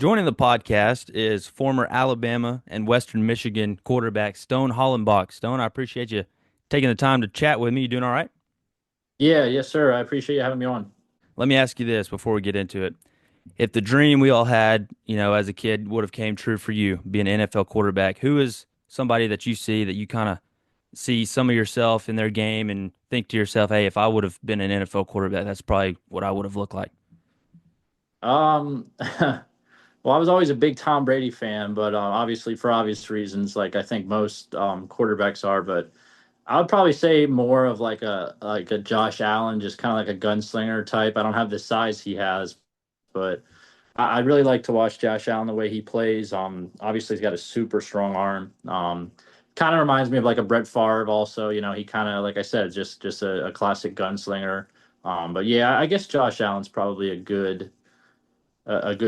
Joining the podcast is former Alabama and Western Michigan quarterback Stone Hollenbach. Stone, I appreciate you taking the time to chat with me. You doing all right? Yeah, yes, sir. I appreciate you having me on. Let me ask you this before we get into it. If the dream we all had, as a kid would have came true for you, being an NFL quarterback, who is somebody that you see that you kind of see some of yourself in their game and think to yourself, hey, if I would have been an NFL quarterback, that's probably what I would have looked like? Well, I was always a big Tom Brady fan, but obviously for obvious reasons, like I think most quarterbacks are. But I would probably say more of like a Josh Allen, just kind of like a gunslinger type. I don't have the size he has, but I really like to watch Josh Allen the way he plays. Obviously he's got a super strong arm. Kind of reminds me of like a Brett Favre. Also, he kind of, like I said, just a classic gunslinger. But yeah, I guess Josh Allen's probably a good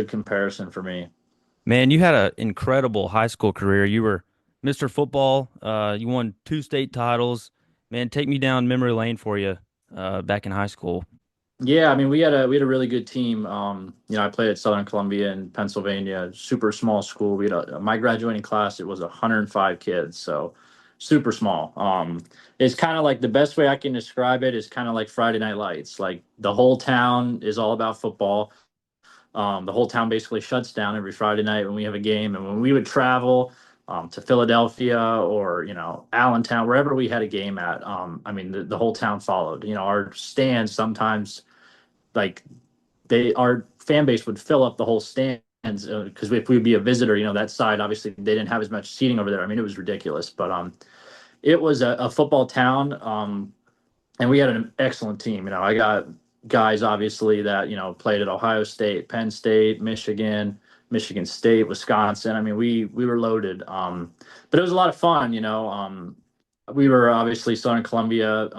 comparison for me. Man, you had an incredible high school career. You were Mr. Football. You won two state titles. Man, take me down memory lane for you back in high school. Yeah, I mean we had a really good team. I played at Southern Columbia in Pennsylvania, super small school. We had my graduating class, it was 105 kids, so super small. It's kind of like the best way I can describe it is kind of like Friday Night Lights. Like the whole town is all about football. The whole town basically shuts down every Friday night when we have a game, and when we would travel to Philadelphia or Allentown, wherever we had a game at, I mean the whole town followed. Our stands sometimes like our fan base would fill up the whole stands because if we'd be a visitor, that side obviously they didn't have as much seating over there. I mean, it was ridiculous, but it was a football town, and we had an excellent team. I got guys obviously that played at Ohio State, Penn State, Michigan, Michigan State, Wisconsin. I mean, we were loaded, but it was a lot of fun. We were obviously Southern Columbia.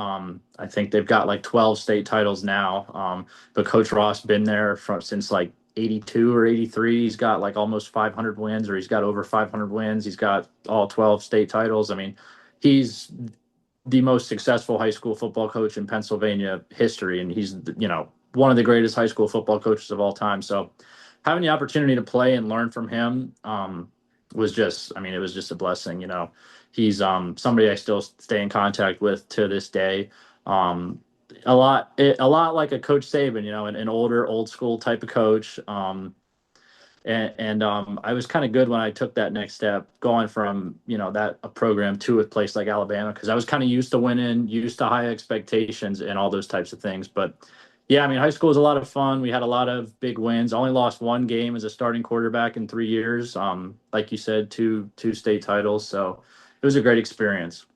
I think they've got like 12 state titles now. But Coach Ross been there since like 82 or 83. He's got like almost 500 wins, or he's got over 500 wins. He's got all 12 state titles. I mean, he's the most successful high school football coach in Pennsylvania history, and he's one of the greatest high school football coaches of all time. So having the opportunity to play and learn from him was just, I mean, it was just a blessing. He's somebody I still stay in contact with to this day. A lot like a Coach Saban, an older, old school type of coach. And I was kind of good when I took that next step, going from that a program to a place like Alabama, because I was kind of used to winning, used to high expectations, and all those types of things. But yeah, I mean, high school was a lot of fun. We had a lot of big wins. I only lost one game as a starting quarterback in 3 years. Like you said, two state titles. So it was a great experience.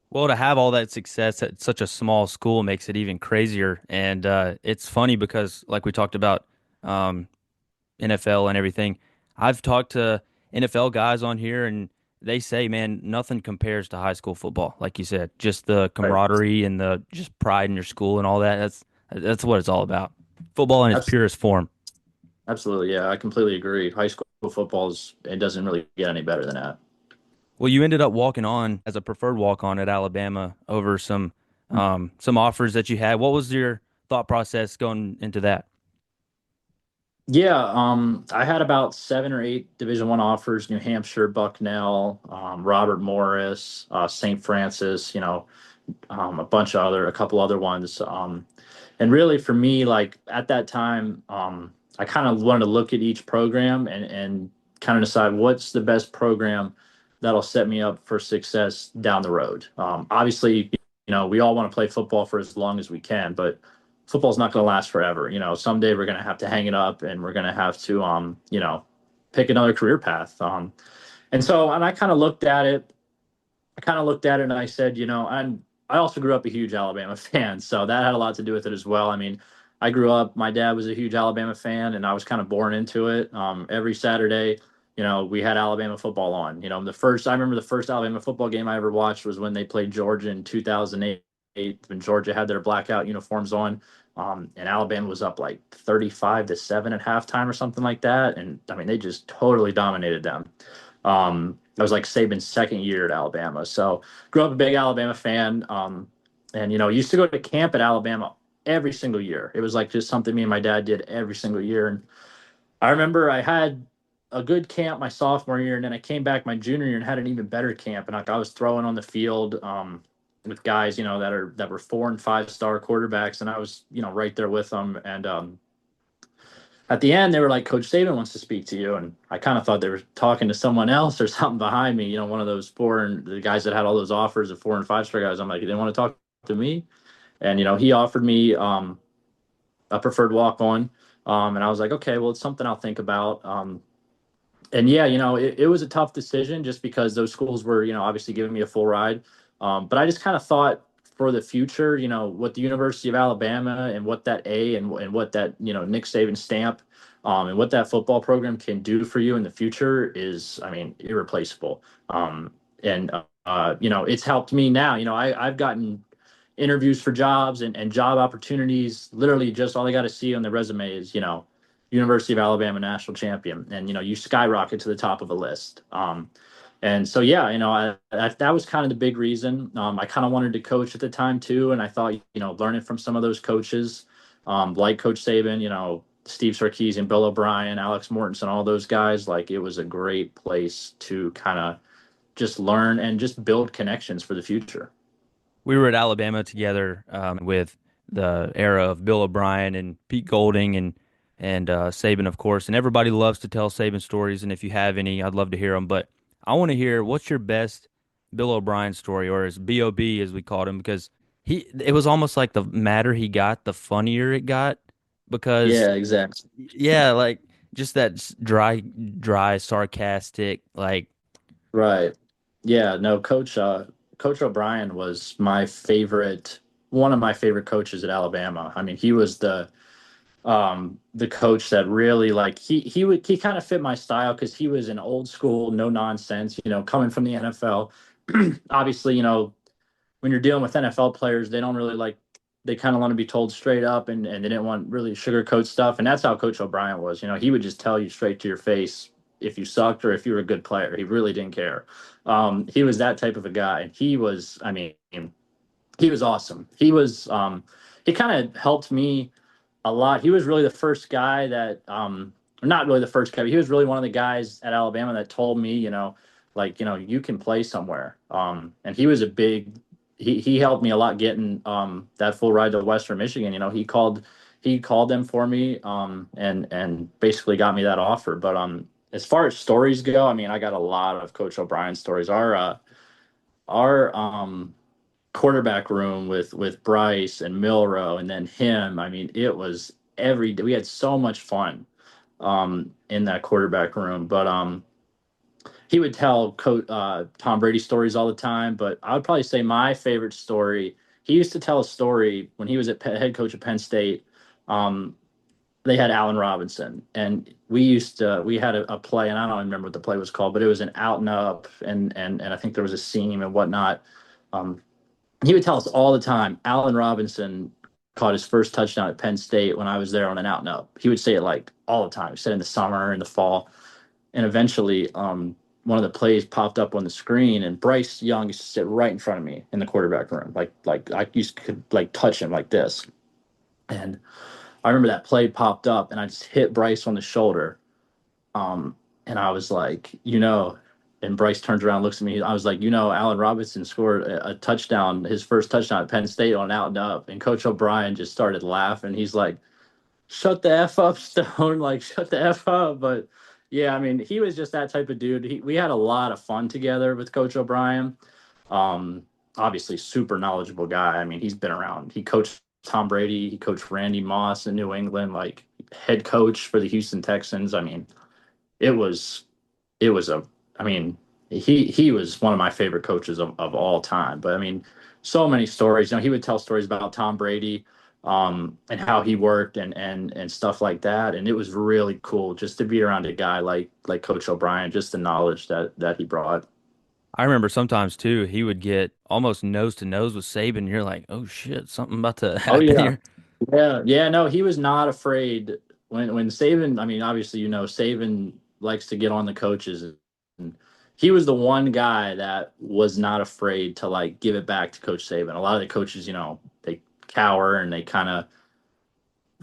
Well, to have all that success at such a small school makes it even crazier. And it's funny because, like we talked about um, NFL and everything, I've talked to NFL guys on here, and they say, man, nothing compares to high school football. Like you said, just the Right. camaraderie and the just pride in your school and all that. That's what it's all about. Football in its purest form. Absolutely. Yeah, I completely agree. High school football it doesn't really get any better than that. Well, you ended up walking on as a preferred walk on at Alabama over some offers that you had. What was your thought process going into that? Yeah, I had about 7 or 8 Division I offers: New Hampshire, Bucknell, Robert Morris, St. Francis. A couple other ones. And really, for me, like at that time, I kind of wanted to look at each program and kind of decide what's the best program that'll set me up for success down the road. Obviously, we all want to play football for as long as we can, but football's not going to last forever. Someday we're going to have to hang it up, and we're going to have to, pick another career path. And I kind of looked at it. I kind of looked at it and I said, I also grew up a huge Alabama fan, so that had a lot to do with it as well. I mean, I grew up, my dad was a huge Alabama fan, and I was kind of born into it. Every Saturday, we had Alabama football on. I remember the first Alabama football game I ever watched was when they played Georgia in 2008, when Georgia had their blackout uniforms on. And Alabama was up like 35-7 at halftime or something like that. And I mean, they just totally dominated them. That was like Saban's second year at Alabama. So grew up a big Alabama fan. And used to go to camp at Alabama every single year. It was like just something me and my dad did every single year. And I remember I had a good camp my sophomore year, and then I came back my junior year and had an even better camp. And like I was throwing on the field with guys, that were 4 and 5 star quarterbacks, and I was, right there with them. And at the end, they were like, "Coach Saban wants to speak to you," and I kind of thought they were talking to someone else or something behind me. One of those the guys that had all those offers of 4 and 5 star guys. I'm like, they want to talk to me, and he offered me a preferred walk on, and I was like, okay, well, it's something I'll think about. And yeah, it was a tough decision just because those schools were, obviously giving me a full ride. But I just kind of thought for the future, what the University of Alabama and what that and what that, Nick Saban stamp, and what that football program can do for you in the future is, I mean, irreplaceable. And it's helped me now. I've gotten interviews for jobs and job opportunities. Literally, just all I got to see on the resume is, University of Alabama national champion, and you skyrocket to the top of a list. And so yeah, that was kind of the big reason. I kind of wanted to coach at the time too, and I thought learning from some of those coaches, like Coach Saban, Steve Sarkisian, Bill O'Brien, Alex Mortensen, all those guys, like it was a great place to kind of just learn and just build connections for the future. We were at Alabama together with the era of Bill O'Brien and Pete Golding and Saban, of course. And everybody loves to tell Saban stories. And if you have any, I'd love to hear them. But I want to hear what's your best Bill O'Brien story, or his BOB as we called him, because it was almost like the madder he got, the funnier it got. Because Yeah, exactly. yeah, like just that dry, sarcastic, like Right. Yeah, no, Coach O'Brien was one of my favorite coaches at Alabama. I mean, he was the coach that really like he kind of fit my style because he was an old school, no nonsense, coming from the NFL. Obviously, when you're dealing with NFL players, they don't really like they kind of want to be told straight up, and they didn't want really sugarcoat stuff. And that's how Coach O'Brien was. He would just tell you straight to your face if you sucked or if you were a good player. He really didn't care. He was that type of a guy. And I mean, he was awesome. He kind of helped me a lot. He was really the first guy that, or not really the first guy, but he was really one of the guys at Alabama that told me, like, you can play somewhere. And he was he helped me a lot getting that full ride to Western Michigan. He called them for me, and basically got me that offer. But as far as stories go, I mean, I got a lot of Coach O'Brien stories. Our quarterback room with Bryce and Milrow and then him. I mean, it was every day. We had so much fun in that quarterback room. But he would tell Tom Brady stories all the time. But I would probably say my favorite story. He used to tell a story when he was head coach of Penn State. Um, they had Allen Robinson, and we had a play, and I don't remember what the play was called, but it was an out and up, and I think there was a seam and whatnot. Um, he would tell us all the time, Allen Robinson caught his first touchdown at Penn State when I was there on an out and up. He would say it like all the time. He said in the summer, in the fall, and eventually, one of the plays popped up on the screen, and Bryce Young used to sit right in front of me in the quarterback room, like I could like touch him like this. And I remember that play popped up, and I just hit Bryce on the shoulder, and I was like, and Bryce turns around, looks at me. I was like, Allen Robinson scored a touchdown, his first touchdown at Penn State on out and up. And Coach O'Brien just started laughing. He's like, shut the F up, Stone. Like, shut the F up. But yeah, I mean, he was just that type of dude. We had a lot of fun together with Coach O'Brien. Um, Obviously, super knowledgeable guy. I mean, he's been around. He coached Tom Brady, he coached Randy Moss in New England, like head coach for the Houston Texans. I mean, it was it was a I mean, he was one of my favorite coaches of all time. But I mean, so many stories. He would tell stories about Tom Brady, and how he worked and stuff like that. And it was really cool just to be around a guy like Coach O'Brien, just the knowledge that he brought. I remember sometimes too, he would get almost nose to nose with Saban. And you're like, oh shit, something about to Oh happen yeah. here. Yeah, yeah, no, he was not afraid when Saban, I mean, obviously, Saban likes to get on the coaches, and he was the one guy that was not afraid to like give it back to Coach Saban. A lot of the coaches, they cower and they kind of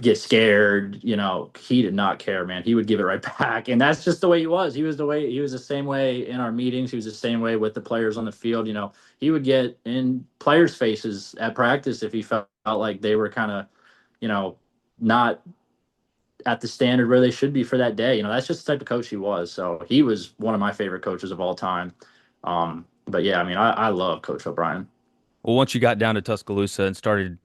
get scared. He did not care, man. He would give it right back. And that's just the way he was. He was the same way in our meetings. He was the same way with the players on the field. He would get in players' faces at practice if he felt like they were kind of, not at the standard where they should be for that day. That's just the type of coach he was. So he was one of my favorite coaches of all time. But yeah, I mean, I love Coach O'Brien. Well, once you got down to Tuscaloosa and started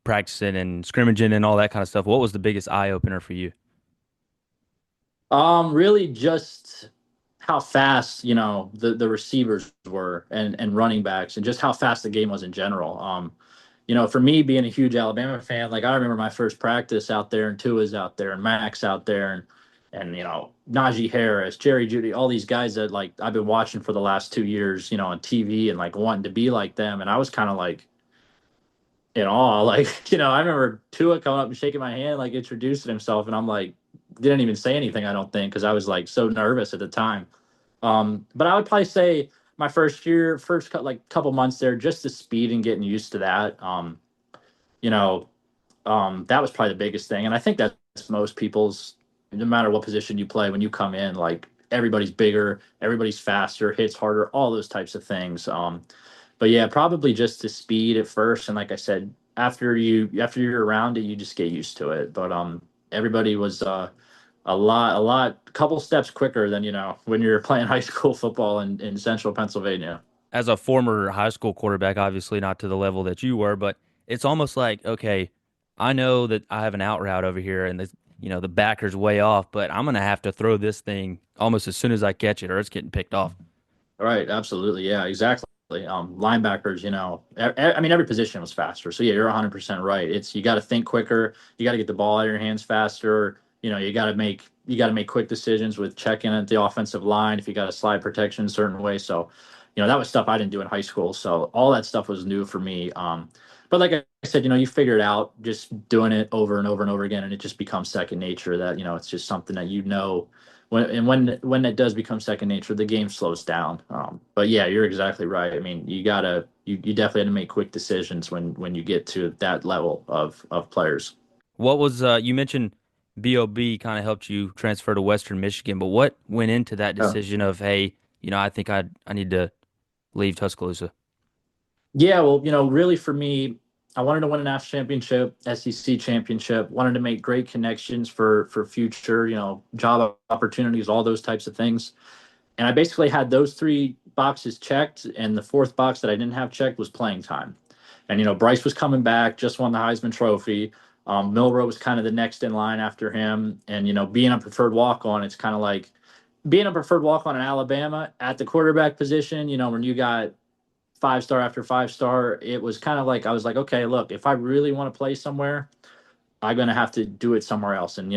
practicing and scrimmaging and all that kind of stuff, what was the biggest eye opener for you? Really just how fast, the receivers were and running backs and just how fast the game was in general. For me being a huge Alabama fan, like I remember my first practice out there and Tua's out there and Max out there and Najee Harris, Jerry Judy, all these guys that like I've been watching for the last 2 years, on TV and like wanting to be like them. And I was kind of like in awe. Like, I remember Tua coming up and shaking my hand, like introducing himself, and I'm like, didn't even say anything, I don't think, because I was like so nervous at the time. But I would probably say my like couple months there, just the speed and getting used to that. You know, that was probably the biggest thing. And I think that's most people's, no matter what position you play, when you come in, like everybody's bigger, everybody's faster, hits harder, all those types of things. But yeah, probably just the speed at first. And like I said, after you're around it, you just get used to it. But everybody was couple steps quicker than when you're playing high school football in central Pennsylvania. As a former high school quarterback, obviously not to the level that you were, but it's almost like, okay, I know that I have an out route over here and the backer's way off, but I'm gonna have to throw this thing almost as soon as I catch it or it's getting picked off. Right, absolutely. Yeah, exactly. Linebackers, I mean, every position was faster. So yeah, you're 100% right. You got to think quicker. You got to get the ball out of your hands faster. You got to make quick decisions with checking at the offensive line if you got a slide protection a certain way. So, that was stuff I didn't do in high school. So all that stuff was new for me. But like I said, you figure it out just doing it over and over and over again, and it just becomes second nature. That it's just something that when it does become second nature, the game slows down. But yeah, you're exactly right. I mean, you definitely had to make quick decisions when you get to that level of players. What was you mentioned BOB kind of helped you transfer to Western Michigan, but what went into that Oh. decision of, hey, I think I need to leave Tuscaloosa? Yeah, well, really for me, I wanted to win a national championship, SEC championship, wanted to make great connections for future, job opportunities, all those types of things. And I basically had those three boxes checked, and the fourth box that I didn't have checked was playing time. And Bryce was coming back, just won the Heisman Trophy. Milrow was kind of the next in line after him, and being a preferred walk on, it's kind of like being a preferred walk on in Alabama at the quarterback position. When you got 5 star after 5 star, it was kind of like I was like, okay, look, if I really want to play somewhere, I'm gonna have to do it somewhere else. And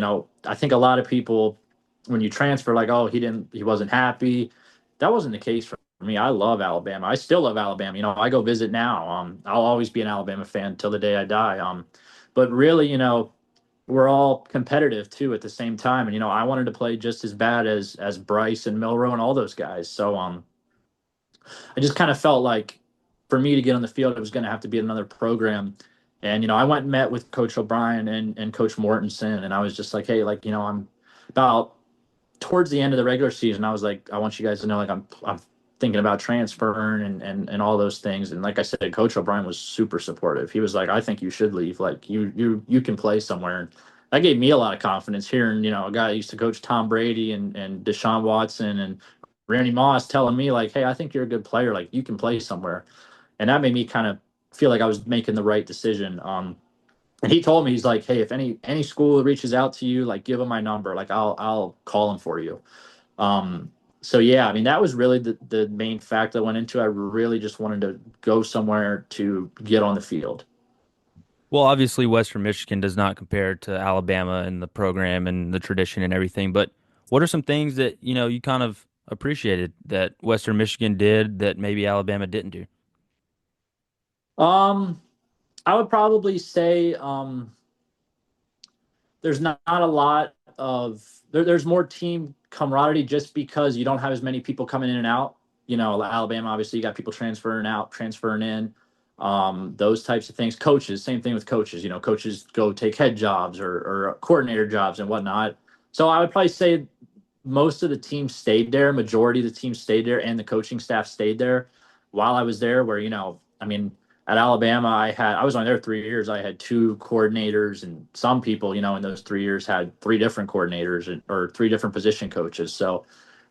I think a lot of people, when you transfer, like, oh, he wasn't happy. That wasn't the case for me. I love Alabama. I still love Alabama. I go visit now. I'll always be an Alabama fan till the day I die. But really, we're all competitive too at the same time. And I wanted to play just as bad as Bryce and Milrow and all those guys. So I just kind of felt like for me to get on the field, it was going to have to be another program. And, I went and met with Coach O'Brien and Coach Mortensen. And I was just like, hey, like, I'm about towards the end of the regular season. I was like, I want you guys to know, like, I'm thinking about transferring and all those things. And like I said, Coach O'Brien was super supportive. He was like, I think you should leave. Like, you can play somewhere. And that gave me a lot of confidence hearing, a guy that used to coach Tom Brady and Deshaun Watson and Randy Moss telling me like, hey, I think you're a good player. Like, you can play somewhere. And that made me kind of feel like I was making the right decision. And he told me, he's like, hey, if any school reaches out to you, like, give them my number. Like, I'll call them for you. Um, so yeah, I mean, that was really the main fact that went into. I really just wanted to go somewhere to get on the field. Well, obviously, Western Michigan does not compare to Alabama and the program and the tradition and everything. But what are some things that, you kind of appreciated that Western Michigan did that maybe Alabama didn't do? Um, I would probably say there's not a lot there's more team camaraderie just because you don't have as many people coming in and out. Alabama, obviously, you got people transferring out, transferring in. those types of things. Coaches, same thing with coaches. You know, coaches go take head jobs or coordinator jobs and whatnot. So I would probably say most of the team stayed there. Majority of the team stayed there, and the coaching staff stayed there while I was there. Where I mean, at Alabama, I was only there 3 years. I had two coordinators, and some people, in those 3 years had three different coordinators or three different position coaches. So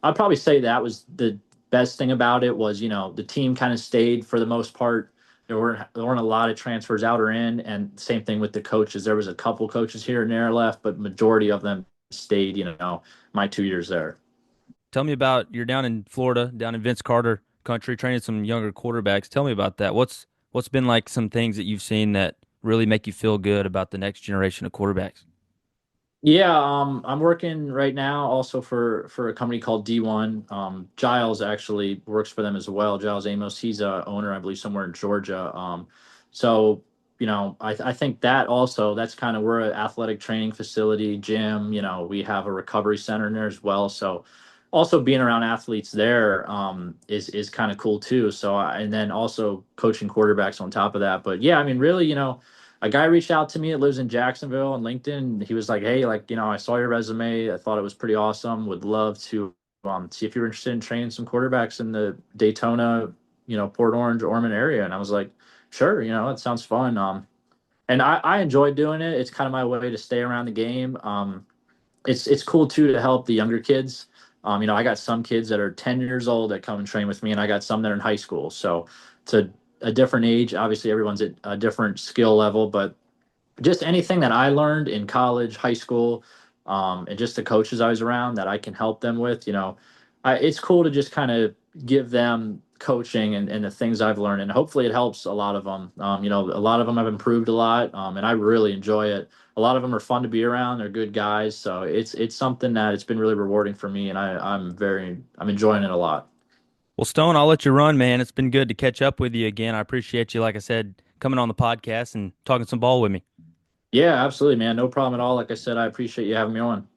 I'd probably say that was the best thing about it was the team kind of stayed for the most part. There weren't a lot of transfers out or in, and same thing with the coaches. There was a couple coaches here and there left, but majority of them stayed. My 2 years there. Tell me about you're down in Florida, down in Vince Carter country, training some younger quarterbacks. Tell me about that. What's been like some things that you've seen that really make you feel good about the next generation of quarterbacks? Yeah, I'm working right now also for a company called D1. Giles actually works for them as well. Giles Amos, he's a owner, I believe, somewhere in Georgia. So I think that's kind of we're an athletic training facility, gym. We have a recovery center in there as well. So also being around athletes there is kind of cool too. And then also coaching quarterbacks on top of that. But yeah, I mean, really, a guy reached out to me that lives in Jacksonville on LinkedIn. He was like, "Hey, like, I saw your resume. I thought it was pretty awesome. Would love to see if you're interested in training some quarterbacks in the Daytona, Port Orange, Ormond area." And I was like, "Sure, it sounds fun." And I enjoyed doing it. It's kind of my way to stay around the game. It's cool too to help the younger kids. I got some kids that are 10 years old that come and train with me, and I got some that are in high school. So it's a different age. Obviously, everyone's at a different skill level, but just anything that I learned in college, high school, and just the coaches I was around that I can help them with, it's cool to just kind of give them coaching and the things I've learned, and hopefully it helps a lot of them. A lot of them have improved a lot, and I really enjoy it. A lot of them are fun to be around. They're good guys, so it's something that it's been really rewarding for me, and I'm enjoying it a lot. Well, Stone, I'll let you run, man. It's been good to catch up with you again. I appreciate you, like I said, coming on the podcast and talking some ball with me. Yeah, absolutely, man. No problem at all. Like I said, I appreciate you having me on.